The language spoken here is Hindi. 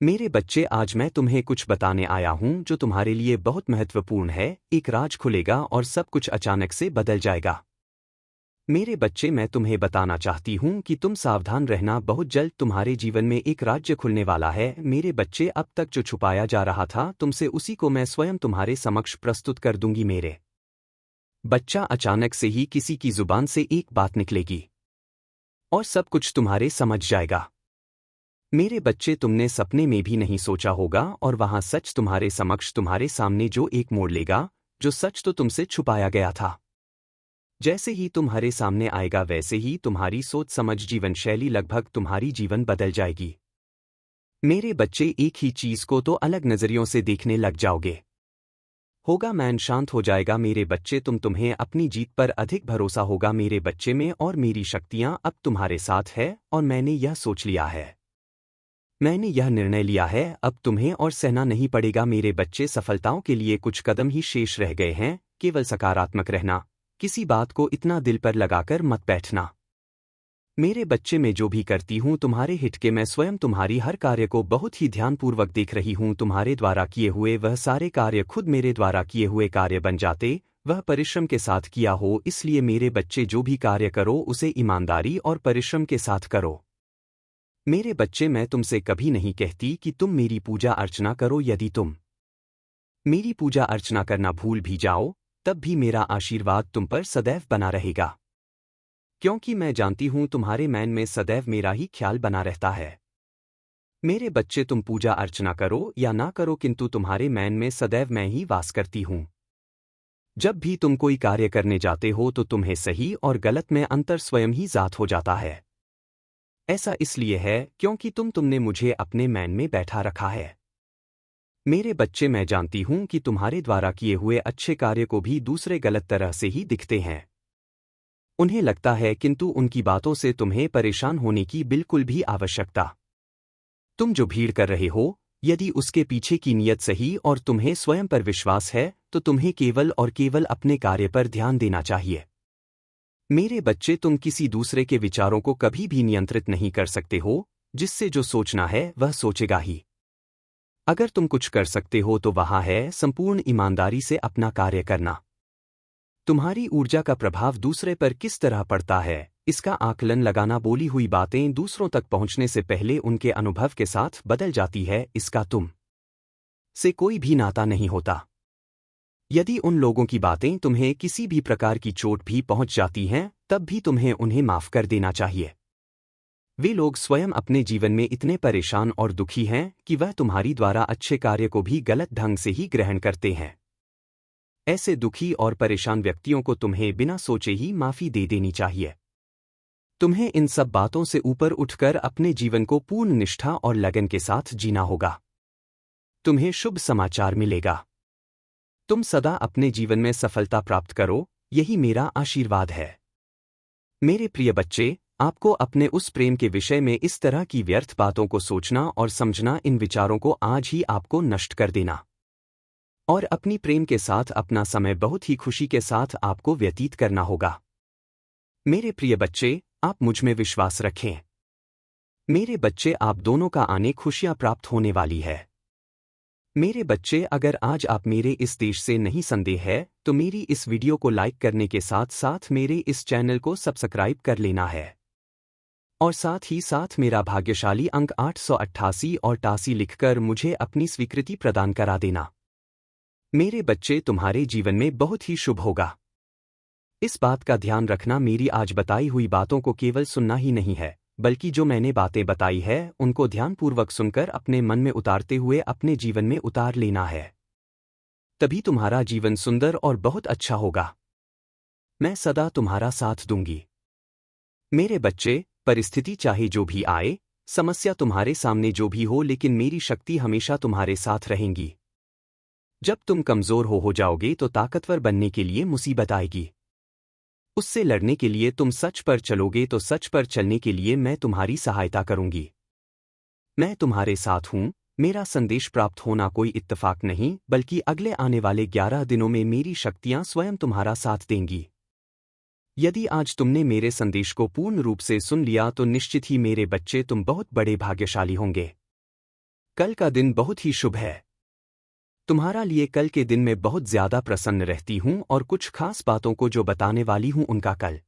मेरे बच्चे, आज मैं तुम्हें कुछ बताने आया हूं जो तुम्हारे लिए बहुत महत्वपूर्ण है। एक राज खुलेगा और सब कुछ अचानक से बदल जाएगा। मेरे बच्चे, मैं तुम्हें बताना चाहती हूं कि तुम सावधान रहना, बहुत जल्द तुम्हारे जीवन में एक राज्य खुलने वाला है। मेरे बच्चे, अब तक जो छुपाया जा रहा था तुमसे, उसी को मैं स्वयं तुम्हारे समक्ष प्रस्तुत कर दूंगी। मेरे बच्चा, अचानक से ही किसी की जुबान से एक बात निकलेगी और सब कुछ तुम्हारे समझ जाएगा। मेरे बच्चे, तुमने सपने में भी नहीं सोचा होगा, और वहां सच तुम्हारे समक्ष, तुम्हारे सामने जो एक मोड़ लेगा, जो सच तो तुमसे छुपाया गया था। जैसे ही तुम्हारे सामने आएगा, वैसे ही तुम्हारी सोच समझ, जीवन शैली, लगभग तुम्हारी जीवन बदल जाएगी। मेरे बच्चे, एक ही चीज को तो अलग नजरियों से देखने लग जाओगे। होगा मैन शांत हो जाएगा। मेरे बच्चे, तुम्हें अपनी जीत पर अधिक भरोसा होगा। मेरे बच्चे में और मेरी शक्तियां अब तुम्हारे साथ है, और मैंने यह सोच लिया है, मैंने यह निर्णय लिया है, अब तुम्हें और सहना नहीं पड़ेगा। मेरे बच्चे, सफलताओं के लिए कुछ कदम ही शेष रह गए हैं। केवल सकारात्मक रहना, किसी बात को इतना दिल पर लगाकर मत बैठना। मेरे बच्चे, मैं जो भी करती हूँ तुम्हारे हित के, मैं स्वयं तुम्हारी हर कार्य को बहुत ही ध्यानपूर्वक देख रही हूँ। तुम्हारे द्वारा किए हुए वह सारे कार्य खुद मेरे द्वारा किए हुए कार्य बन जाते, वह परिश्रम के साथ किया हो। इसलिए मेरे बच्चे, जो भी कार्य करो उसे ईमानदारी और परिश्रम के साथ करो। मेरे बच्चे, मैं तुमसे कभी नहीं कहती कि तुम मेरी पूजा अर्चना करो। यदि तुम मेरी पूजा अर्चना करना भूल भी जाओ, तब भी मेरा आशीर्वाद तुम पर सदैव बना रहेगा, क्योंकि मैं जानती हूं तुम्हारे मन में सदैव मेरा ही ख्याल बना रहता है। मेरे बच्चे, तुम पूजा अर्चना करो या ना करो, किंतु तुम्हारे मन में सदैव मैं ही वास करती हूं। जब भी तुम कोई कार्य करने जाते हो तो तुम्हें सही और गलत में अंतर स्वयं ही जात हो जाता है। ऐसा इसलिए है क्योंकि तुमने मुझे अपने मन में बैठा रखा है। मेरे बच्चे, मैं जानती हूं कि तुम्हारे द्वारा किए हुए अच्छे कार्य को भी दूसरे गलत तरह से ही दिखते हैं। उन्हें लगता है, किंतु उनकी बातों से तुम्हें परेशान होने की बिल्कुल भी आवश्यकता। तुम जो भीड़ कर रहे हो, यदि उसके पीछे की नीयत सही और तुम्हें स्वयं पर विश्वास है, तो तुम्हें केवल और केवल अपने कार्य पर ध्यान देना चाहिए। मेरे बच्चे, तुम किसी दूसरे के विचारों को कभी भी नियंत्रित नहीं कर सकते हो। जिससे जो सोचना है वह सोचेगा ही। अगर तुम कुछ कर सकते हो तो वह है संपूर्ण ईमानदारी से अपना कार्य करना। तुम्हारी ऊर्जा का प्रभाव दूसरे पर किस तरह पड़ता है, इसका आकलन लगाना। बोली हुई बातें दूसरों तक पहुंचने से पहले उनके अनुभव के साथ बदल जाती है। इसका तुम से कोई भी नाता नहीं होता। यदि उन लोगों की बातें तुम्हें किसी भी प्रकार की चोट भी पहुंच जाती हैं, तब भी तुम्हें उन्हें माफ कर देना चाहिए। वे लोग स्वयं अपने जीवन में इतने परेशान और दुखी हैं कि वह तुम्हारी द्वारा अच्छे कार्य को भी गलत ढंग से ही ग्रहण करते हैं। ऐसे दुखी और परेशान व्यक्तियों को तुम्हें बिना सोचे ही माफी दे देनी चाहिए। तुम्हें इन सब बातों से ऊपर उठकर अपने जीवन को पूर्ण निष्ठा और लगन के साथ जीना होगा। तुम्हें शुभ समाचार मिलेगा। तुम सदा अपने जीवन में सफलता प्राप्त करो, यही मेरा आशीर्वाद है। मेरे प्रिय बच्चे, आपको अपने उस प्रेम के विषय में इस तरह की व्यर्थ बातों को सोचना और समझना, इन विचारों को आज ही आपको नष्ट कर देना, और अपनी प्रेम के साथ अपना समय बहुत ही खुशी के साथ आपको व्यतीत करना होगा। मेरे प्रिय बच्चे, आप मुझ में विश्वास रखें। मेरे बच्चे, आप दोनों का आने खुशियां प्राप्त होने वाली है। मेरे बच्चे, अगर आज आप मेरे इस देश से नहीं संदेह है, तो मेरी इस वीडियो को लाइक करने के साथ साथ मेरे इस चैनल को सब्सक्राइब कर लेना है, और साथ ही साथ मेरा भाग्यशाली अंक 888 और 88 लिखकर मुझे अपनी स्वीकृति प्रदान करा देना। मेरे बच्चे, तुम्हारे जीवन में बहुत ही शुभ होगा। इस बात का ध्यान रखना, मेरी आज बताई हुई बातों को केवल सुनना ही नहीं है, बल्कि जो मैंने बातें बताई है उनको ध्यानपूर्वक सुनकर अपने मन में उतारते हुए अपने जीवन में उतार लेना है। तभी तुम्हारा जीवन सुंदर और बहुत अच्छा होगा। मैं सदा तुम्हारा साथ दूंगी। मेरे बच्चे, परिस्थिति चाहे जो भी आए, समस्या तुम्हारे सामने जो भी हो, लेकिन मेरी शक्ति हमेशा तुम्हारे साथ रहेंगी। जब तुम कमजोर हो जाओगे तो ताकतवर बनने के लिए मुसीबत आएगी। उससे लड़ने के लिए तुम सच पर चलोगे तो सच पर चलने के लिए मैं तुम्हारी सहायता करूंगी। मैं तुम्हारे साथ हूं। मेरा संदेश प्राप्त होना कोई इत्तेफाक नहीं, बल्कि अगले आने वाले 11 दिनों में मेरी शक्तियां स्वयं तुम्हारा साथ देंगी। यदि आज तुमने मेरे संदेश को पूर्ण रूप से सुन लिया तो निश्चित ही मेरे बच्चे, तुम बहुत बड़े भाग्यशाली होंगे। कल का दिन बहुत ही शुभ है। तुम्हारा लिए कल के दिन में बहुत ज्यादा प्रसन्न रहती हूँ और कुछ खास बातों को जो बताने वाली हूँ उनका कल